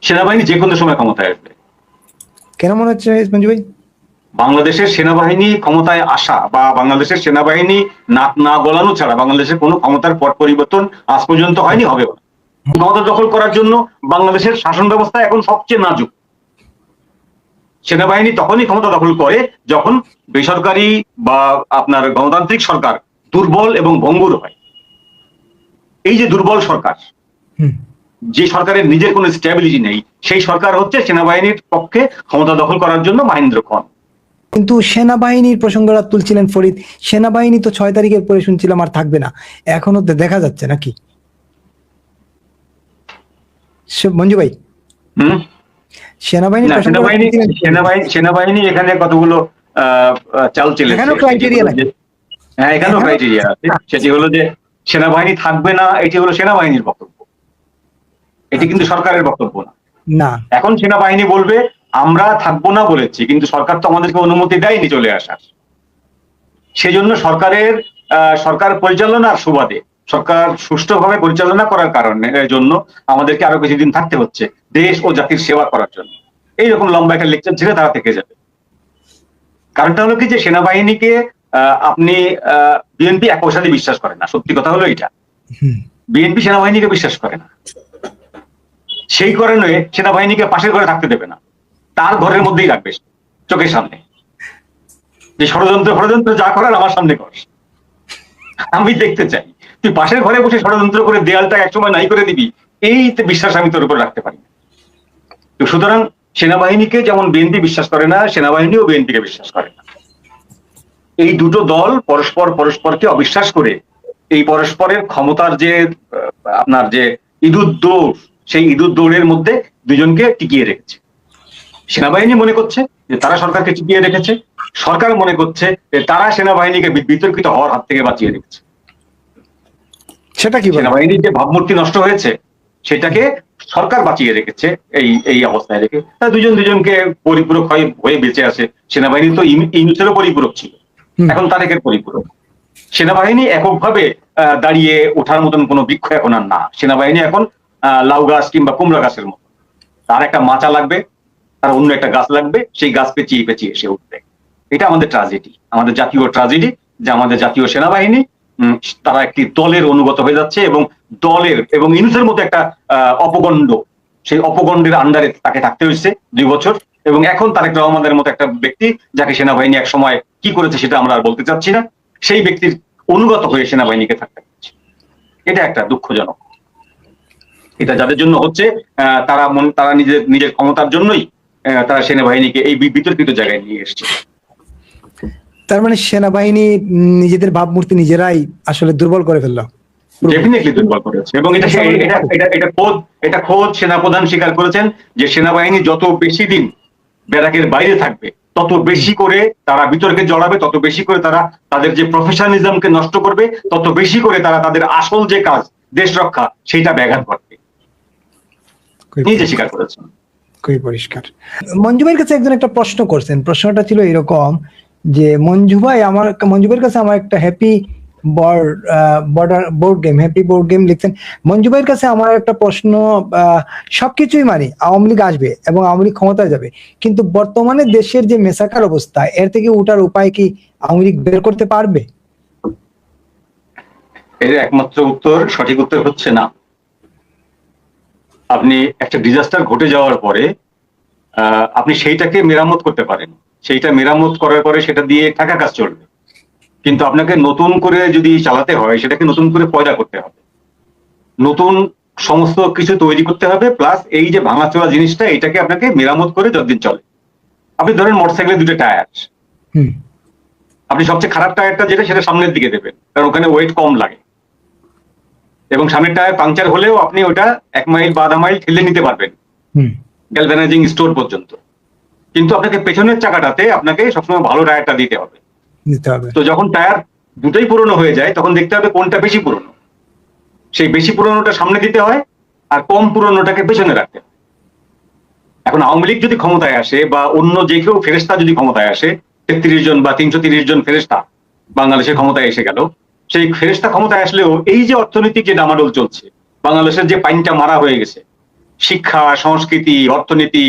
সেনাবাহিনী যে কোনো সময় ক্ষমতায় আসবে। কেন মনে হচ্ছে মঞ্জু ভাই? বাংলাদেশের সেনাবাহিনী ক্ষমতায় আসা বা বাংলাদেশের সেনাবাহিনী নাক না গলানো ছাড়া বাংলাদেশের কোনো ক্ষমতার পট পরিবর্তন আজ পর্যন্ত হয়নি, হবে না। ক্ষমতা দখল করার জন্য বাংলাদেশের শাসন ব্যবস্থা এখন সবচেয়ে নাজুক। সেনাবাহিনী তখনই ক্ষমতা দখল করে যখন বেসরকারি বা আপনার গণতান্ত্রিক সরকার দুর্বল এবং ভঙ্গুর হয়। এই যে দুর্বল সরকার, যে সরকারের নিজের কোনো স্ট্যাবিলিটি নেই, সেই সরকার হচ্ছে সেনাবাহিনীর পক্ষে ক্ষমতা দখল করার জন্য মহেন্দ্র খন। কিন্তু সেনাবাহিনীর প্রসঙ্গটা তুলছিলেন ফরিদ, সেনাবাহিনী তো 6 তারিখের পরে শুনছিলাম আর থাকবে না, এখনো তো দেখা যাচ্ছে নাকি মঞ্জু ভাই? সেনাবাহিনী সেনাবাহিনী এখানে কতগুলো চাল চেলেছে। এখানেও ক্রাইটেরিয়া লাগে। হ্যাঁ, এখানেও ক্রাইটেরিয়া আছে। সেটি হলো যে সেনাবাহিনী থাকবে না, এটি হলো সেনাবাহিনীর বক্তব্য, এটি কিন্তু সরকারের বক্তব্য না। এখন সেনাবাহিনী বলবে আমরা থাকবো না বলেছি, কিন্তু সরকার তো আমাদেরকে অনুমতি দেয়নি চলে আসার। সেজন্য সরকার পরিচালনার সুবাদে, সরকার সুষ্ঠুভাবে পরিচালনা করার কারণে জন্য আমাদেরকে আরো কিছুদিন থাকতে হচ্ছে দেশ ও জাতির সেবা করার জন্য। এইরকম লম্বা একটা লেকচার ছেড়ে তারা থেকে যাবে। কারণটা হলো কি যে সেনাবাহিনীকে আপনি বিএনপি এক পয়সা দিয়ে বিশ্বাস করে না, সত্যি কথা হলো এটা। বিএনপি সেনাবাহিনীকে বিশ্বাস করে না, সেই কারণে সেনাবাহিনীকে পাশের ঘরে থাকতে দেবে না, তার ঘরের মধ্যেই রাখবে, চোখের সামনে। যে ষড়যন্ত্র যা করার আমার সামনে কর, আমি দেখতে চাই। তুই পাশের ঘরে বসে ষড়যন্ত্র করে দেয়ালটা একসময় নাই করে দিবি, এই বিশ্বাস আমি তোর উপর রাখতে পারি না। তো সুতরাং সেনাবাহিনীকে যেমন বিএনপি বিশ্বাস করে না, সেনাবাহিনীও বিএনপিকে বিশ্বাস করে না। এই দুটো দল পরস্পরকে অবিশ্বাস করে এই পরস্পরের ক্ষমতার যে আপনার যে ইঁদুর দৌড়, সেই ইঁদুর দৌড়ের মধ্যে দুজনকে টিকিয়ে রেখেছে। সেনাবাহিনী মনে করছে যে তারা সরকারকে টিকিয়ে রেখেছে, সরকার মনে করছে যে তারা সেনাবাহিনীকে বিতর্কিত হওয়ার হাত থেকে বাঁচিয়ে রেখেছে। সেটা কি সেনাবাহিনীর যে ভাবমূর্তি নষ্ট হয়েছে সেটাকে সরকার বাঁচিয়ে রেখেছে এই অবস্থায় রেখে। তারা দুজনকে পরিপূরক হয়ে বেঁচে আসে। সেনাবাহিনী তো ইউনুসেরও পরিপূরক ছিল, এখন তারেকের পরিপূরক। সেনাবাহিনী এককভাবে দাঁড়িয়ে ওঠার মতন কোনো বৃক্ষ এখন আর না। সেনাবাহিনী এখন লাউ গাছ কিংবা কুমড়া গাছের মতো, তার একটা মাচা লাগবে, তার অন্য একটা গাছ লাগবে, সেই গাছ পেঁচিয়ে পেঁচিয়ে এসে উঠবে। এটা আমাদের ট্রাজেডি, আমাদের জাতীয় ট্রাজেডি, যে আমাদের জাতীয় সেনাবাহিনী তারা একটি দলের অনুগত হয়ে যাচ্ছে এবং ইউনুসের মতো একটা অপগণ্ড, সেই অপগণ্ডের আন্ডারে তাকে থাকতে হয়েছে 2 বছর। এবং এখন তারেক রহমানের মতো একটা ব্যক্তি, যাকে সেনাবাহিনী এক সময় কি করেছে সেটা আমরা আর বলতে চাচ্ছি না, সেই ব্যক্তির অনুগত হয়ে সেনাবাহিনীকে থাকতে হচ্ছে। এটা একটা দুঃখজনক। এটা যাদের জন্য হচ্ছে তারা নিজের ক্ষমতার জন্যই তারা সেনাবাহিনীকে এই বিতর্কিত জায়গায় নিয়ে এসেছে। তার মানে সেনাবাহিনী নিজেদের ভাবমূর্তি নিজেরাই আসলে দুর্বল করে ফেললো। ডেফিনেটলি দুর্বল করেছে, এবং এটা খোদ সেনাপ্রধান স্বীকার করেছেন যে সেনাবাহিনী যত বেশি দিন ব্যারাকের বাইরে থাকবে তত বেশি করে তারা বিতর্কে জড়াবে, তত বেশি করে তারা তাদের যে প্রফেশনালিজমকে নষ্ট করবে, তত বেশি করে তারা তাদের আসল যে কাজ দেশ রক্ষা সেইটা ব্যাঘাত ঘটবে, নিজে স্বীকার করেছেন। খুবই পরিষ্কার। মঞ্জু ভাইয়ের কাছে একজন একটা প্রশ্ন করছেন, প্রশ্নটা ছিল এরকম যে মঞ্জু ভাইয়ের কাছে আমার একটা হ্যাপি বোর্ড গেম লিখছেন। মঞ্জু ভাইয়ের কাছে আমার একটা প্রশ্ন, সবকিছুই মানি আওয়ামী লীগ আসবে এবং আওয়ামী লীগ ক্ষমতায় যাবে, কিন্তু বর্তমানে দেশের যে মেসাকার অবস্থা, এর থেকে ওঠার উপায় কি আওয়ামী লীগ বের করতে পারবে? এর একমাত্র সঠিক উত্তর হচ্ছে না। আপনি একটা ডিজাস্টার ঘটে যাওয়ার পরে আপনি সেইটাকে মেরামত করতে পারেন, সেইটা মেরামত করার পরে সেটা দিয়ে টাকা কাজ চলবে, কিন্তু আপনাকে নতুন করে যদি চালাতে হয় সেটাকে নতুন করে পয়দা করতে হবে, নতুন সমস্ত কিছু তৈরি করতে হবে, প্লাস এই যে ভাঙাচোরা জিনিসটা এটাকে আপনাকে মেরামত করে যতদিন চলে। আপনি ধরেন মোটরসাইকেলের 2টা টায়ার, আপনি সবচেয়ে খারাপ টায়ারটা যেটা সেটা সামনের দিকে দেবেন, কারণ ওখানে ওয়েট কম লাগে, এবং সামনের টায়ার পাংচার হলেও আপনি ওটা 1 মাইল বা আধা মাইল ঠেলে নিতে পারবেন গ্যালভানাইজিং স্টোর পর্যন্ত। কিন্তু আপনাকে পেছনের চাকাটাতে আপনাকে সবসময় ভালো টায়ারটা দিতে হবে। তো যখন টায়ার দুটোই পুরনো হয়ে যায় তখন দেখতে হবে কোনটা বেশি পুরনো, সেই বেশি পুরনোটা সামনে দিতে হয় আর কম পুরনোটাকে পেছনে রাখতে হয়। এখন আওয়ামী লীগ যদি ক্ষমতায় আসে বা অন্য যে কেউ ফেরেস্তা যদি ক্ষমতায় আসে, 33 জন বা 330 জন ফেরেস্তা বাংলাদেশের ক্ষমতায় এসে গেল, সেই ফেরেস্তা ক্ষমতায় আসলেও এই যে অর্থনৈতিক যে ডামাডোল চলছে, বাংলাদেশের যে পাইনটা মারা হয়ে গেছে, শিক্ষা, সংস্কৃতি, অর্থনীতি,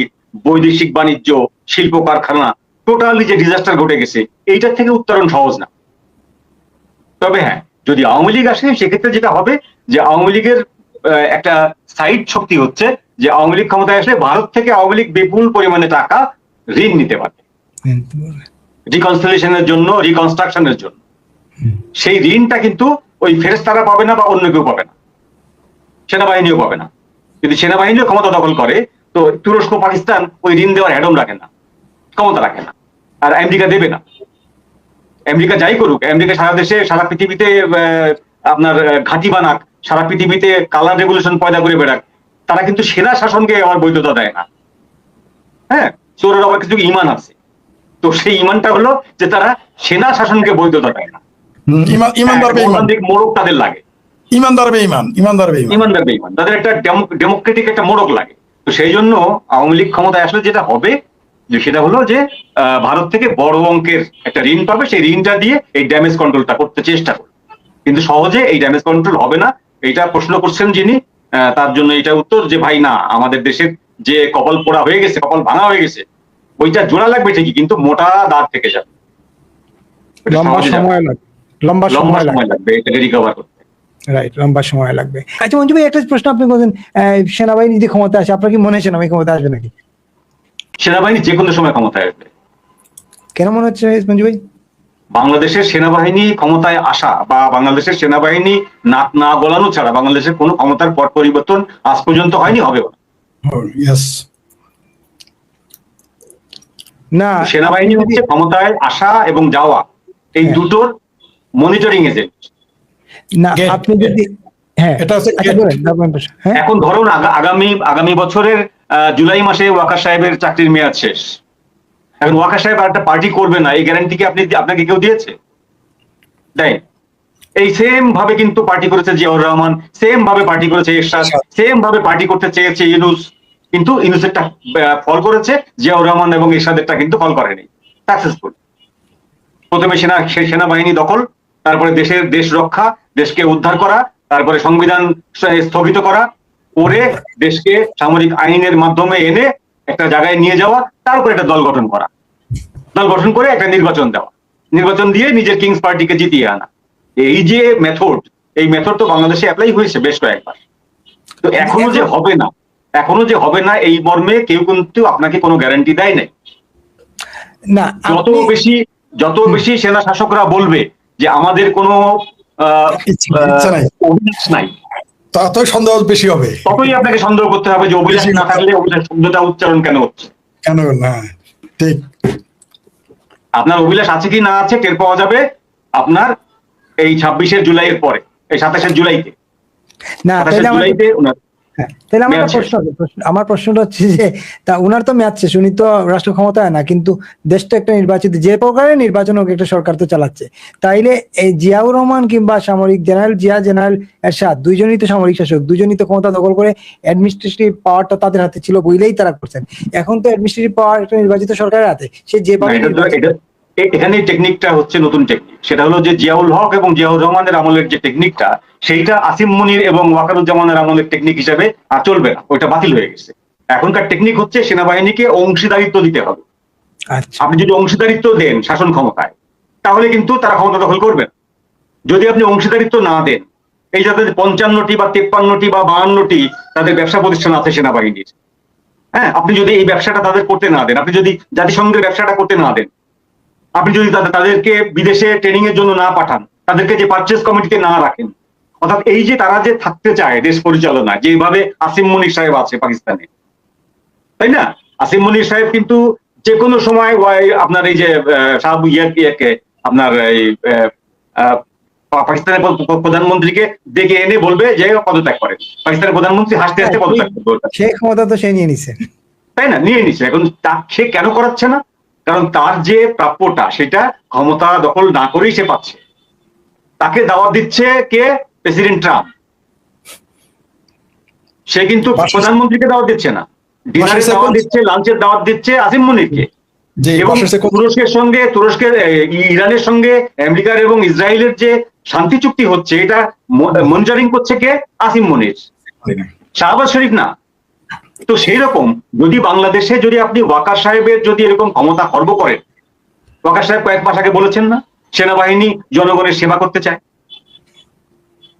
বৈদেশিক বাণিজ্য, শিল্প কারখানা টোটালি যে ডিজাস্টার ঘটে গেছে, এইটার থেকে উত্তরণ সহজ না। তবে হ্যাঁ, যদি আওয়ামী লীগ আসে সেক্ষেত্রে যেটা হবে যে আওয়ামী লীগের একটা সাইড শক্তি হচ্ছে যে আওয়ামী লীগ ক্ষমতায় আসলে ভারত থেকে আওয়ামী লীগ বিপুল পরিমাণে টাকা ঋণ নিতে পারবে রিকনসিলিয়েশনের জন্য, রিকনস্ট্রাকশনের জন্য। সেই ঋণটা কিন্তু ওই ফেরেশতারা পাবে না বা অন্য কেউ পাবে না, সেনাবাহিনীও পাবে না। যদি সেনাবাহিনীও ক্ষমতা দখল করে তো তুরস্ক, পাকিস্তান ওই ঋণ দেওয়ার হ্যাডম রাখে না, ক্ষমতা রাখে না, আর আমেরিকা দেবে না। আমেরিকা যাই করুক, আমেরিকা সারা দেশে, সারা পৃথিবীতে আপনার ঘাঁটি বানাক, সারা পৃথিবীতে কালার রেভলিউশন পয়দা করে বেড়াক, তারা কিন্তু সেনা শাসনকে আমার বৈধতা দেয় না। হ্যাঁ, চোরের আবার কিছু ইমান আছে, তো সেই ইমানটা হলো যে তারা সেনা শাসনকে বৈধতা দেয় না। মোড়ক তাদের লাগে, ইমানদার বেঈমান, তাদের একটা ডেমোক্রেটিক একটা মোড়ক লাগে। তো সেই জন্য আওয়ামী লীগ ক্ষমতায় আসলে যেটা হবে যে সেটা হলো যে ভারত থেকে বড় অঙ্কের একটা ঋণ পাবে, সেই ঋণটা দিয়ে এই ড্যামেজ কন্ট্রোলটা করতে চেষ্টা করবে। কিন্তু সহজে এই ড্যামেজ কন্ট্রোল হবে না। এইটা প্রশ্ন করছেন যিনি, তার জন্য এটা উত্তর যে ভাই না, আমাদের দেশের যে কপাল পোড়া হয়ে গেছে, কপাল ভাঙা হয়ে গেছে, ওইটা জোড়া লাগবে ঠিকই, কিন্তু মোটা দাঁত থেকে যাবে, লম্বা সময় লাগবে এটা রিকভার করতে। রাইট, লম্বা সময় লাগবে। আচ্ছা মঞ্জু ভাই, একটা প্রশ্ন আপনি বলেন, সেনাবাহিনী যদি ক্ষমতা আসে, আপনার কি মনে হয় সেনাবাহিনী ক্ষমতা আসবে নাকি? সেনাবাহিনী যে কোনো সময় ক্ষমতায় আসবে। কেন মনে হচ্ছে মঞ্জু ভাই? বাংলাদেশের সেনাবাহিনী ক্ষমতায় আসা বা বাংলাদেশের সেনাবাহিনী নাক না গলানো ছাড়া বাংলাদেশের কোনো ক্ষমতার পট পরিবর্তন আজ পর্যন্ত হয়নি, হবে না। সেনাবাহিনী হচ্ছে ক্ষমতায় আসা এবং যাওয়া, এই দুটোর মনিটরিং এজেন্ট। না আপনি যদি এখন ধরুন আগামী বছরের জুলাই মাসে ওয়াকার সাহেবের চাকরির মেয়াদ শেষ। এখন ওয়াকার সাহেব আর একটা পার্টি করবে না, এই গ্যারান্টি কি আপনাকে কেউ দিয়েছে? দেয়। এই সেম ভাবে কিন্তু পার্টি করেছে জিয়াউর রহমান, সেম ভাবে পার্টি করেছে এরশাদ, সেম ভাবে পার্টি করতে চেয়েছে ইউনূস, কিন্তু ইউনূসেরটা ফল করেছে, জিয়াউর রহমান এবং এরশাদেরটা কিন্তু ফল করেনি, সাকসেসফুল। প্রথমে সেনাবাহিনী দখল, তারপরে দেশ রক্ষা, দেশকে উদ্ধার করা, তারপরে সংবিধান স্থগিত করা, করে দেশকে সামরিক আইনের মাধ্যমে এনে একটা জায়গায় নিয়ে যাওয়া, তারপরে একটা দল গঠন করা, দল গঠন করে একটা নির্বাচন দেওয়া, নির্বাচন দিয়ে নিজের কিংস পার্টিকে জিতিয়ে আনা। এই যে মেথড, এই মেথড তো বাংলাদেশে অ্যাপ্লাই হয়েছে বেশ কয়েকবার। তো এখনো যে হবে না এই মর্মে কেউ কিন্তু আপনাকে কোনো গ্যারান্টি দেয় নাই। না, যত বেশি সেনা শাসকরা বলবে যে আমাদের কোনো অভিলাষ নাই, ততই সন্দেহ বেশি হবে, ততই আপনাকে সন্দেহ করতে হবে যে অভিলাষ না থাকলে অভিলাষ শব্দটা উচ্চারণ কেন হচ্ছে, কেন না। ঠিক, আপনার অভিলাষ আছে কি না আছে টের পাওয়া যাবে আপনার এই 26শে জুলাইয়ের পরে, এই 27শে জুলাইতে। না তাহলে আমার প্রশ্নটা হচ্ছে যে তা উনার তো ম্যাচ শেষ, উনি তো রাষ্ট্র ক্ষমতায় না, কিন্তু দেশটা একটা নির্বাচিত, যে প্রকারে নির্বাচন হোক একটা সরকার তো চালাচ্ছে। তাইলে এই জিয়াউর রহমান কিংবা সামরিক জেনারেল এরশাদ, দুইজনই তো সামরিক শাসক, দুইজনই তো ক্ষমতা দখল করে অ্যাডমিনিস্ট্রেটিভ পাওয়ারটা তাদের হাতে ছিল বলেই তারা করছেন। এখন তো অ্যাডমিনিস্ট্রেটিভ পাওয়ার একটা নির্বাচিত সরকারের হাতে, সে যেভাবে এখানে টেকনিকটা হচ্ছে নতুন টেকনিক, সেটা হলো যে জিয়াউল হক এবং জিয়াউর রহমানের আমলের যে টেকনিকটা, সেইটা আসিম মুনির এবং ওয়াকারুজ্জামানের আমলের টেকনিক হিসেবে আর চলবে না, ওইটা বাতিল হয়ে গেছে। এখনকার টেকনিক হচ্ছে সেনাবাহিনীকে অংশীদারিত্ব দিতে হবে। আপনি যদি অংশীদারিত্ব দেন শাসন ক্ষমতায়, তাহলে কিন্তু তারা ক্ষমতা দখল করবেন। যদি আপনি অংশীদারিত্ব না দেন, এই যাদের 55টি বা 53টি বা 52টি তাদের ব্যবসা প্রতিষ্ঠান আছে সেনাবাহিনীর, হ্যাঁ, আপনি যদি এই ব্যবসাটা তাদের করতে না দেন, আপনি যদি জাতিসংঘের ব্যবসাটা করতে না দেন, আপনি যদি তাদেরকে বিদেশে ট্রেনিং এর জন্য না পাঠান, তাদেরকে যে পারচেজ কমিটিতে না রাখেন, অর্থাৎ এই যে তারা যে থাকতে চায় দেশ পরিচালনায়, যেভাবে আসিম মুনির সাহেব আছে পাকিস্তানে, তাই না? আসিম মুনির সাহেব কিন্তু যে কোনো সময় আপনার এই যে আপনার এই পাকিস্তানের প্রধানমন্ত্রীকে ডেকে এনে বলবে যে পদত্যাগ করেন। পাকিস্তানের প্রধানমন্ত্রী হাসতে হাসতে পদত্যাগ করবে, সেই ক্ষমতা তো সে নিয়ে নিছে, তাই না? নিয়ে নিচ্ছে। এখন সে কেন করাচ্ছে না? কারণ তার যে প্রাপ্যটা সেটা ক্ষমতা দখল না করেই সে পাচ্ছে। তাকে দাওয়াত দিচ্ছে কে? President Trump. সে কিন্তু প্রধানমন্ত্রীকে দাওয়াত দিচ্ছে না, ডিনারের দাওয়াত দিচ্ছে, লাঞ্চের দাওয়াত দিচ্ছে আসিম মুনিরকে। এবং তুরস্কের ইরানের সঙ্গে আমেরিকার এবং ইসরায়েলের যে শান্তি চুক্তি হচ্ছে, এটা মনিটরিং করছে কে? আসিম মুনির, শাহবাজ শরীফ না। তো সেই রকম যদি বাংলাদেশে যদি আপনি ওয়াকার সাহেবের যদি এরকম ক্ষমতা খর্ব করেন, ওয়াকার সাহেব কয়েক মাস আগে বলেছেন না সেনাবাহিনী জনগণের সেবা করতে চায়,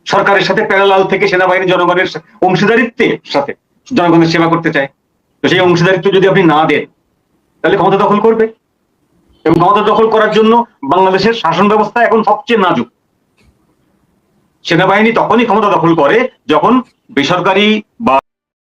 সরকারের সাথে প্যারালাল থেকে সেনাবাহিনী জনগণের অংশীদারিত্বের সাথে জনগণের সেবা করতে চায়। তো সেই অংশীদারিত্ব যদি আপনি না দেন তাহলে ক্ষমতা দখল করবে, এবং ক্ষমতা দখল করার জন্য বাংলাদেশের শাসন ব্যবস্থা এখন সবচেয়ে নাজুক। সেনাবাহিনী তখনই ক্ষমতা দখল করে যখন বেসরকারি বা